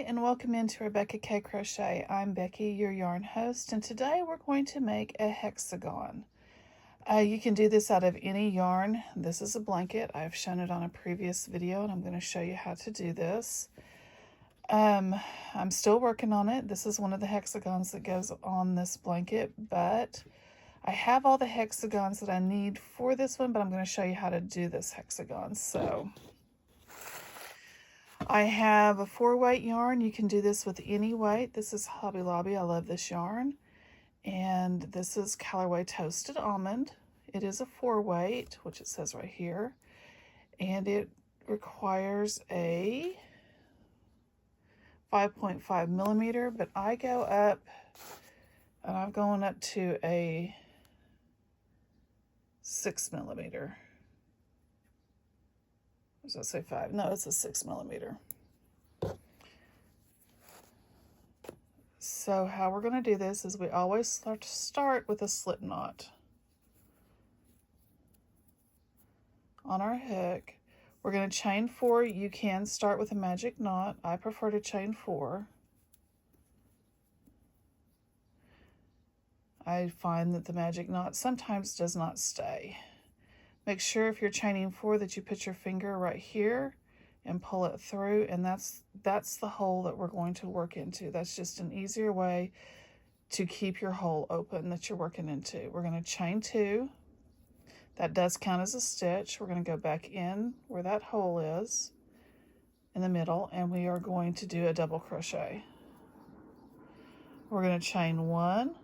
Hi and welcome into Rebecca K Crochet. I'm Becky, your yarn host, and today we're going to make a hexagon. You can do this out of any yarn. This is a blanket. I've shown it on a previous video and I'm going to show you how to do this. I'm still working on it. This is one of the hexagons that goes on this blanket, but I have all the hexagons that I need for this one, but I'm going to show you how to do this hexagon. So I have a 4-weight yarn. You can do this with any weight. This is Hobby Lobby. I love this yarn. And this is colorway Toasted Almond. It is a 4-weight, which it says right here. And it requires a 5.5 millimeter, but I go up, and I'm going up to a 6 millimeter. Does that say 5? No, it's a 6 millimeter. So how we're going to do this is we always start with a slip knot on our hook. We're going to chain 4. You can start with a magic knot. I prefer to chain 4. I find that the magic knot sometimes does not stay. Make sure if you're chaining 4 that you put your finger right here and pull it through, and that's the hole that we're going to work into. That's just an easier way to keep your hole open that you're working into. We're going to chain 2. That does count as a stitch. We're going to go back in where that hole is in the middle, and we are going to do a double crochet. We're going to chain 1,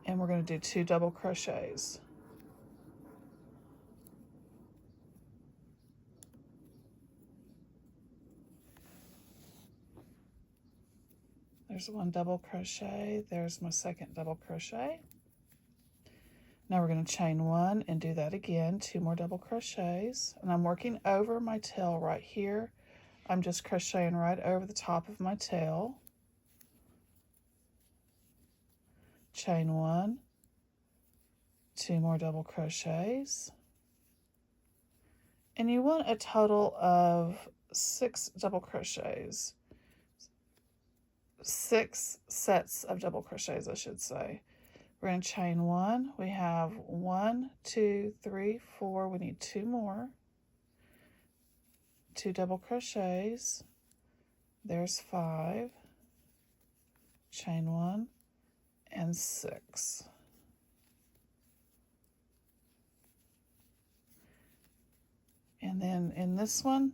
and we're going to do 2 double crochets. There's 1 double crochet. There's my 2nd double crochet. Now we're going to chain 1 and do that again, 2 more double crochets. And I'm working over my tail right here. I'm just crocheting right over the top of my tail. Chain 1, 2 more double crochets. And you want a total of 6 double crochets. 6 sets of double crochets, I should say. We're going to chain 1. We have 1, 2, 3, 4. We need 2 more. 2 double crochets. There's 5. Chain 1 and 6. And then in this one,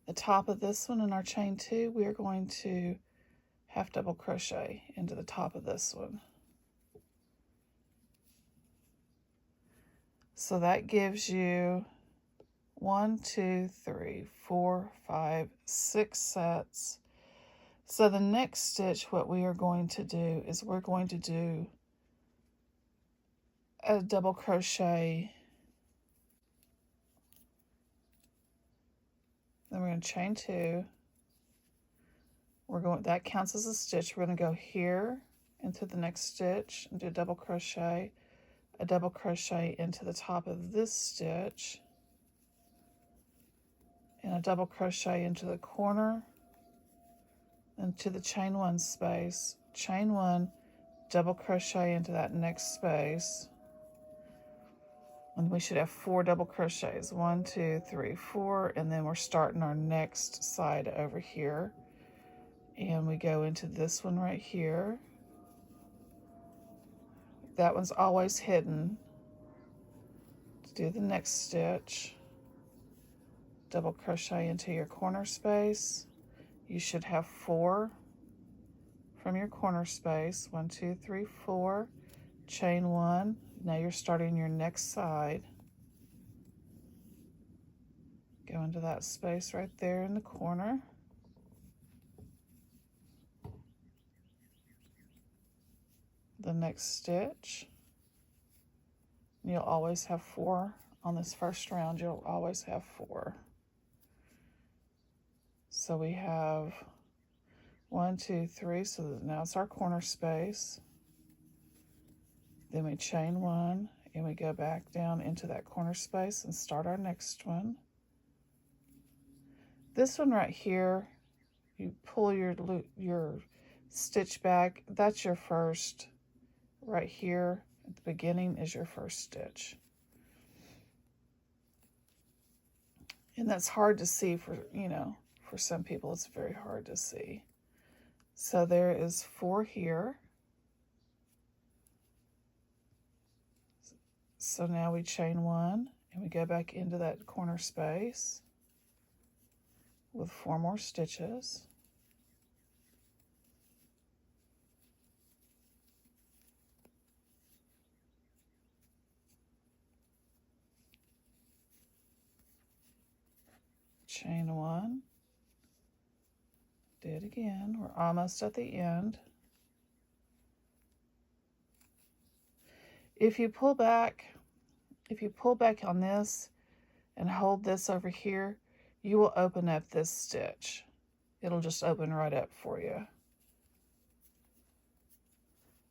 the top of this one in our chain 2, we are going to half double crochet into the top of this one. So that gives you 1, 2, 3, 4, 5, 6 sets. So the next stitch, what we are going to do is we're going to do a double crochet. Then we're going to chain 2. That counts as a stitch. We're going to go here into the next stitch and do a double crochet into the top of this stitch, and a double crochet into the corner, into the chain 1 space, chain 1, double crochet into that next space. And we should have 4 double crochets, 1, 2, 3, 4, and then we're starting our next side over here. And we go into this one right here. That one's always hidden. To do the next stitch, double crochet into your corner space. You should have 4 from your corner space. 1, 2, 3, 4. Chain 1. Now you're starting your next side. Go into that space right there in the corner. The next stitch. You'll always have 4 on this first round. You'll always have 4. So we have 1, 2, 3. So now it's our corner space. Then we chain 1 and we go back down into that corner space and start our next one. This one right here, you pull your stitch back. That's your first, right here at the beginning is your first stitch. And that's hard to see for, you know, for some people it's very hard to see. So there is 4 here. So now we chain 1 and we go back into that corner space with 4 more stitches. Chain 1, do it again. We're almost at the end. If you pull back on this and hold this over here, you will open up this stitch. It'll just open right up for you.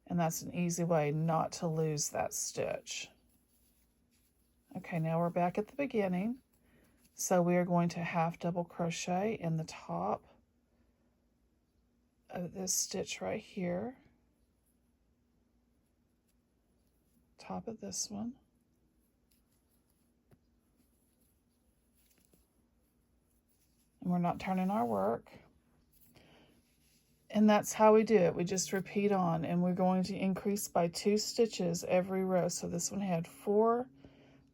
And that's an easy way not to lose that stitch. Okay, now we're back at the beginning. So we are going to half double crochet in the top of this stitch right here, top of this one. And we're not turning our work. And that's how we do it. We just repeat on, and we're going to increase by 2 stitches every row. So this one had 4.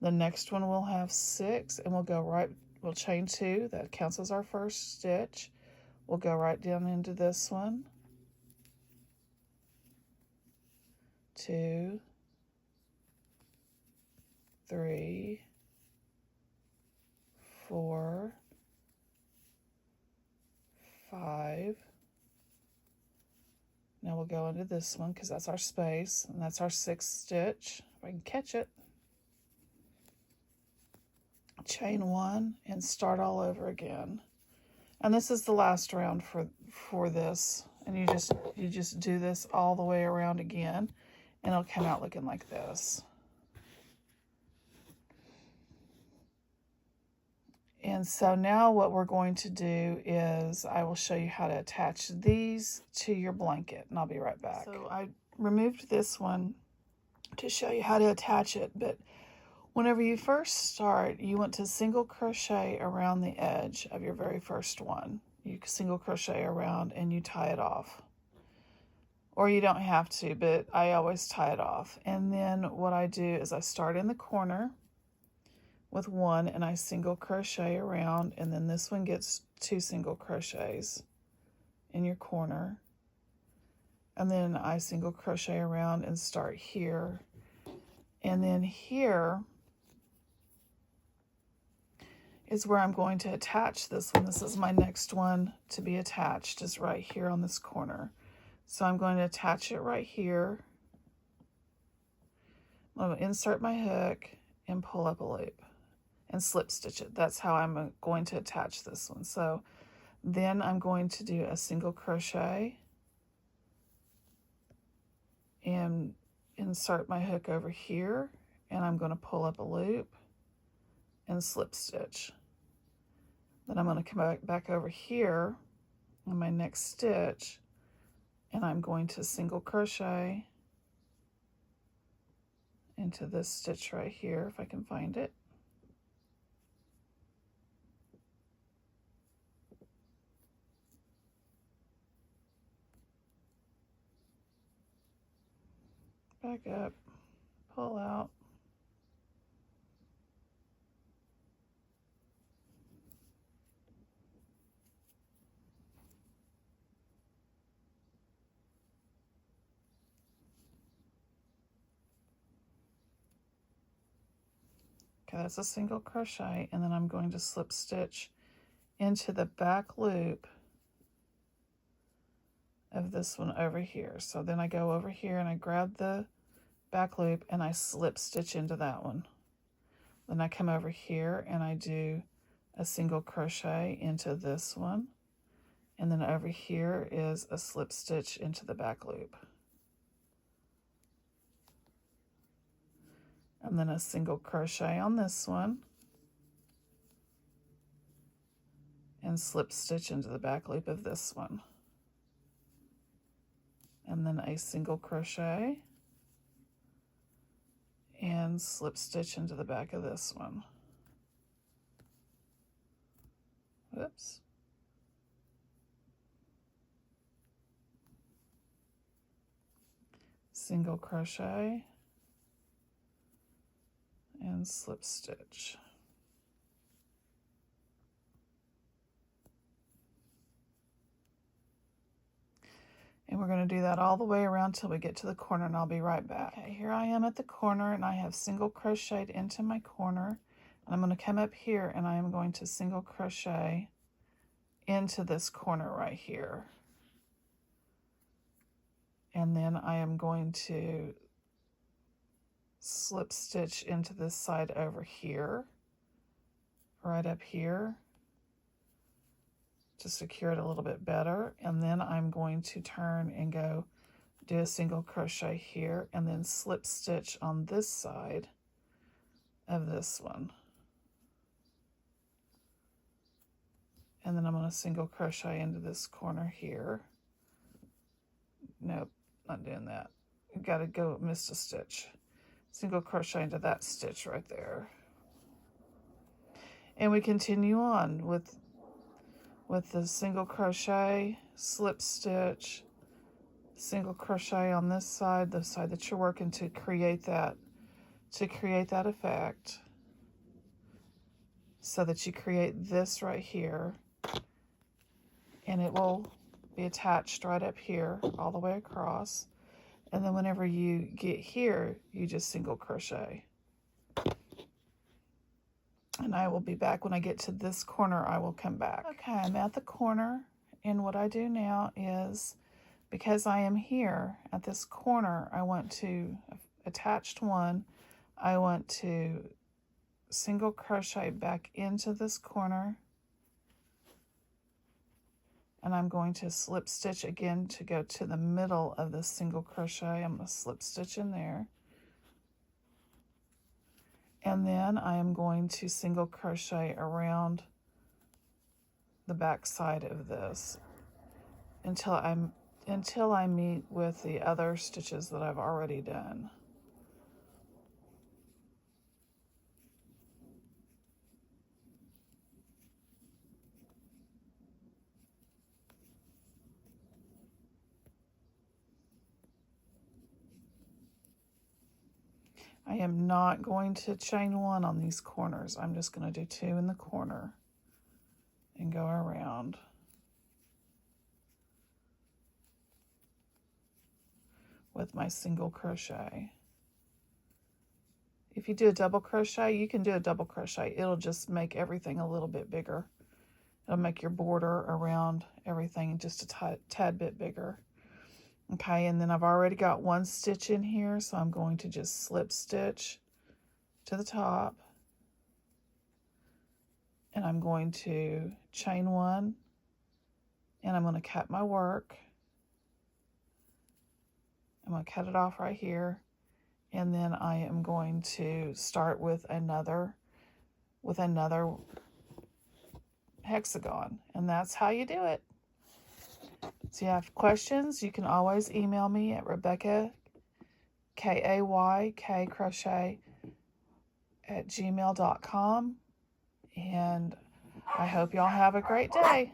The next one will have 6, and we'll chain 2. That counts as our first stitch. We'll go right down into this one. 2, 3, 4, 5. Now we'll go into this one because that's our space, and that's our 6th stitch. If I can catch it. Chain 1 and start all over again. And this is the last round for this. And you just do this all the way around again, and it'll come out looking like this. And so now what we're going to do is I will show you how to attach these to your blanket, and I'll be right back. So I removed this one to show you how to attach it, but whenever you first start, you want to single crochet around the edge of your very first one. You single crochet around and you tie it off. Or you don't have to, but I always tie it off. And then what I do is I start in the corner with 1 and I single crochet around, and then this one gets 2 single crochets in your corner. And then I single crochet around and start here. And then here is where I'm going to attach this one. This is my next one to be attached, is right here on this corner. So I'm going to attach it right here. I'm going to insert my hook and pull up a loop and slip stitch it. That's how I'm going to attach this one. So then I'm going to do a single crochet and insert my hook over here, and I'm going to pull up a loop and slip stitch. Then I'm going to come back over here on my next stitch, and I'm going to single crochet into this stitch right here, if I can find it. Back up, pull out. Okay, that's a single crochet, and then I'm going to slip stitch into the back loop of this one over here. So then I go over here and I grab the back loop and I slip stitch into that one. Then I come over here and I do a single crochet into this one, and then over here is a slip stitch into the back loop, and then a single crochet on this one and slip stitch into the back loop of this one. And then a single crochet and slip stitch into the back of this one. Whoops. Single crochet and slip stitch. And we're going to do that all the way around till we get to the corner, and I'll be right back. Okay, here I am at the corner, and I have single crocheted into my corner. And I'm going to come up here, and I am going to single crochet into this corner right here. And then I am going to slip stitch into this side over here, right up here, to secure it a little bit better. And then I'm going to turn and go do a single crochet here and then slip stitch on this side of this one. And then I'm going to single crochet into this corner here. Nope, not doing that. You got to go, missed a stitch. Single crochet into that stitch right there. And we continue on with the single crochet, slip stitch, single crochet on this side, the side that you're working to create that effect, so that you create this right here, and it will be attached right up here all the way across. And then whenever you get here, you just single crochet. And I will be back when I get to this corner. I will come back. Okay, I'm at the corner, and what I do now is, because I am here at this corner, I want to, attached one, I want to single crochet back into this corner, and I'm going to slip stitch again to go to the middle of this single crochet. I'm going to slip stitch in there. And then I am going to single crochet around the back side of this until I meet with the other stitches that I've already done. I am not going to chain one on these corners. I'm just going to do two in the corner and go around. With my single crochet. If you do a double crochet, you can do a double crochet. It'll just make everything a little bit bigger. It'll make your border around everything just a tad bit bigger. Okay, and then I've already got one stitch in here, so I'm going to just slip stitch to the top. And I'm going to chain one, and I'm going to cut my work. I'm going to cut it off right here, and then I am going to start with another hexagon, and that's how you do it. So if you have questions, you can always email me at Rebeccakaycrochet @gmail.com, and I hope y'all have a great day.